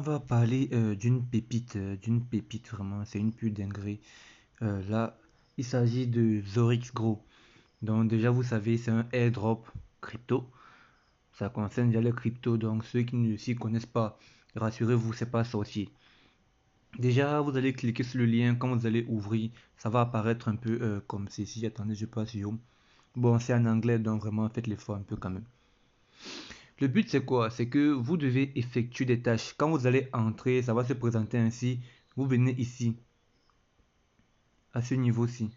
On va parler d'une pépite vraiment, c'est une pure dinguerie. Là, il s'agit de Zorix Gros. Donc déjà, vous savez, c'est un airdrop crypto. Ça concerne déjà les cryptos, donc ceux qui ne s'y connaissent pas, rassurez-vous, c'est pas sorcier. Déjà, vous allez cliquer sur le lien, quand vous allez ouvrir, ça va apparaître un peu comme ceci. Attendez, je passe sur. Bon, c'est en anglais, donc vraiment, faites l'effort un peu quand même. Le but c'est quoi? C'est que vous devez effectuer des tâches. Quand vous allez entrer, ça va se présenter ainsi. Vous venez ici, à ce niveau-ci.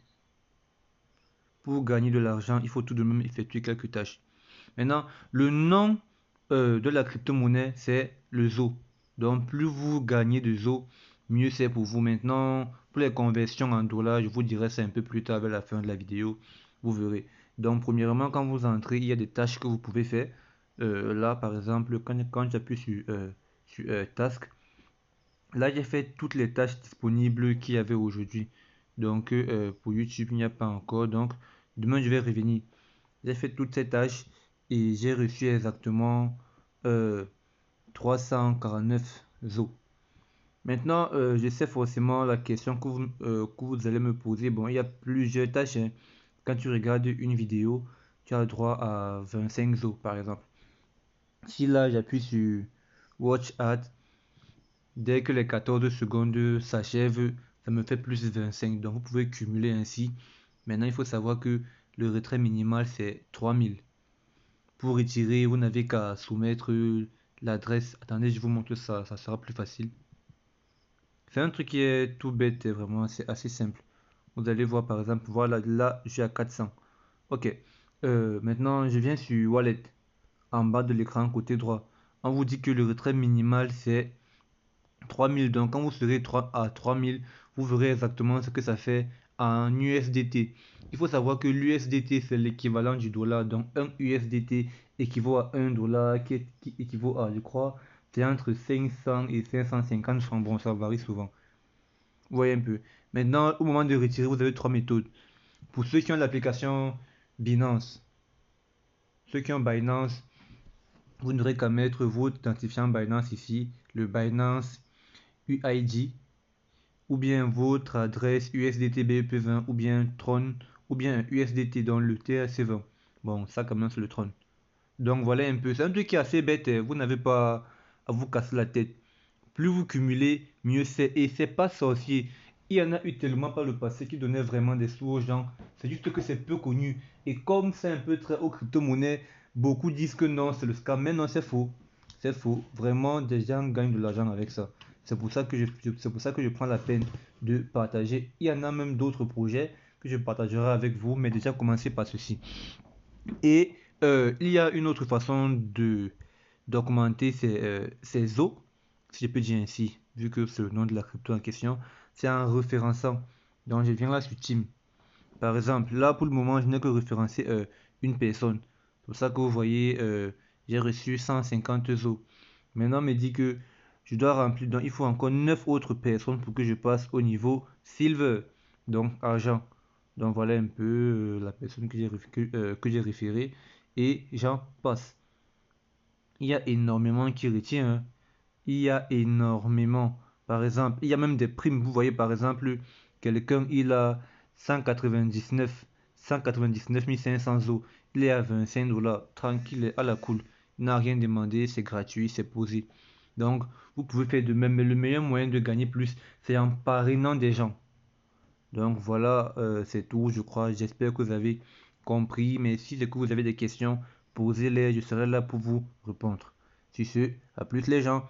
Pour gagner de l'argent, il faut tout de même effectuer quelques tâches. Maintenant, le nom de la crypto-monnaie, c'est le ZO. Donc, plus vous gagnez de ZO, mieux c'est pour vous. Maintenant, pour les conversions en dollars, je vous dirai ça un peu plus tard vers la fin de la vidéo. Vous verrez. Donc, premièrement, quand vous entrez, il y a des tâches que vous pouvez faire. Là, par exemple, quand j'appuie sur Task, là, j'ai fait toutes les tâches disponibles qu'il y avait aujourd'hui. Donc, pour YouTube, il n'y a pas encore. Donc, demain, je vais revenir. J'ai fait toutes ces tâches et j'ai reçu exactement euh, 349 zo. Maintenant, je sais forcément la question que vous allez me poser. Bon, il y a plusieurs tâches, hein. Quand tu regardes une vidéo, tu as le droit à 25 zo, par exemple. Si là, j'appuie sur Watch Ad, dès que les 14 secondes s'achèvent, ça me fait plus 25. Donc, vous pouvez cumuler ainsi. Maintenant, il faut savoir que le retrait minimal, c'est 3000. Pour retirer, vous n'avez qu'à soumettre l'adresse. Attendez, je vous montre ça, ça sera plus facile. C'est un truc qui est tout bête, vraiment, c'est assez simple. Vous allez voir par exemple, voilà, là, j'ai à 400. Ok. Maintenant, je viens sur Wallet, en bas de l'écran, côté droit. On vous dit que le retrait minimal, c'est 3000. Donc, quand vous serez à 3000, vous verrez exactement ce que ça fait en USDT. Il faut savoir que l'USDT, c'est l'équivalent du dollar. Donc, un USDT équivaut à 1 dollar qui équivaut à, je crois, c'est entre 500 et 550 francs. Bon, ça varie souvent. Vous voyez un peu. Maintenant, au moment de retirer, vous avez trois méthodes. Pour ceux qui ont l'application Binance, ceux qui ont Binance, vous n'aurez qu'à mettre votre identifiant Binance ici, le Binance UID, ou bien votre adresse USDT BEP20, ou bien Tron, ou bien USDT dans le TRC20. Bon, ça commence le Tron. Donc voilà un peu. C'est un truc qui est assez bête, hein. Vous n'avez pas à vous casser la tête. Plus vous cumulez, mieux c'est. Et c'est pas sorcier. Il y en a eu tellement par le passé qui donnaient vraiment des sous aux gens. C'est juste que c'est peu connu. Et comme c'est un peu très aux crypto-monnaies, beaucoup disent que non, c'est le scam. Mais non, c'est faux. C'est faux. Vraiment, des gens gagnent de l'argent avec ça. C'est pour ça que je prends la peine de partager. Il y en a même d'autres projets que je partagerai avec vous. Mais déjà, commencez par ceci. Et il y a une autre façon de d'augmenter ses eaux, si je peux dire ainsi, vu que c'est le nom de la crypto en question, c'est en référençant. Donc je viens là sur Team. Par exemple, là pour le moment, je n'ai que référencé une personne. C'est pour ça que vous voyez, j'ai reçu 150 eaux. Maintenant, on me dit que je dois remplir, donc il faut encore 9 autres personnes pour que je passe au niveau Silver, donc argent. Donc voilà un peu la personne que j'ai référée et j'en passe. Il y a énormément qui retient, hein. Il y a énormément. Par exemple, il y a même des primes. Vous voyez, par exemple, quelqu'un, il a 199, 199 500 euros. Il est à 25 dollars. Tranquille, à la cool. Il n'a rien demandé, c'est gratuit, c'est posé. Donc, vous pouvez faire de même. Mais le meilleur moyen de gagner plus, c'est en parrainant des gens. Donc, voilà, c'est tout, je crois. J'espère que vous avez compris. Mais si c'est que vous avez des questions, posez-les. Je serai là pour vous répondre. Sur ce, à plus les gens.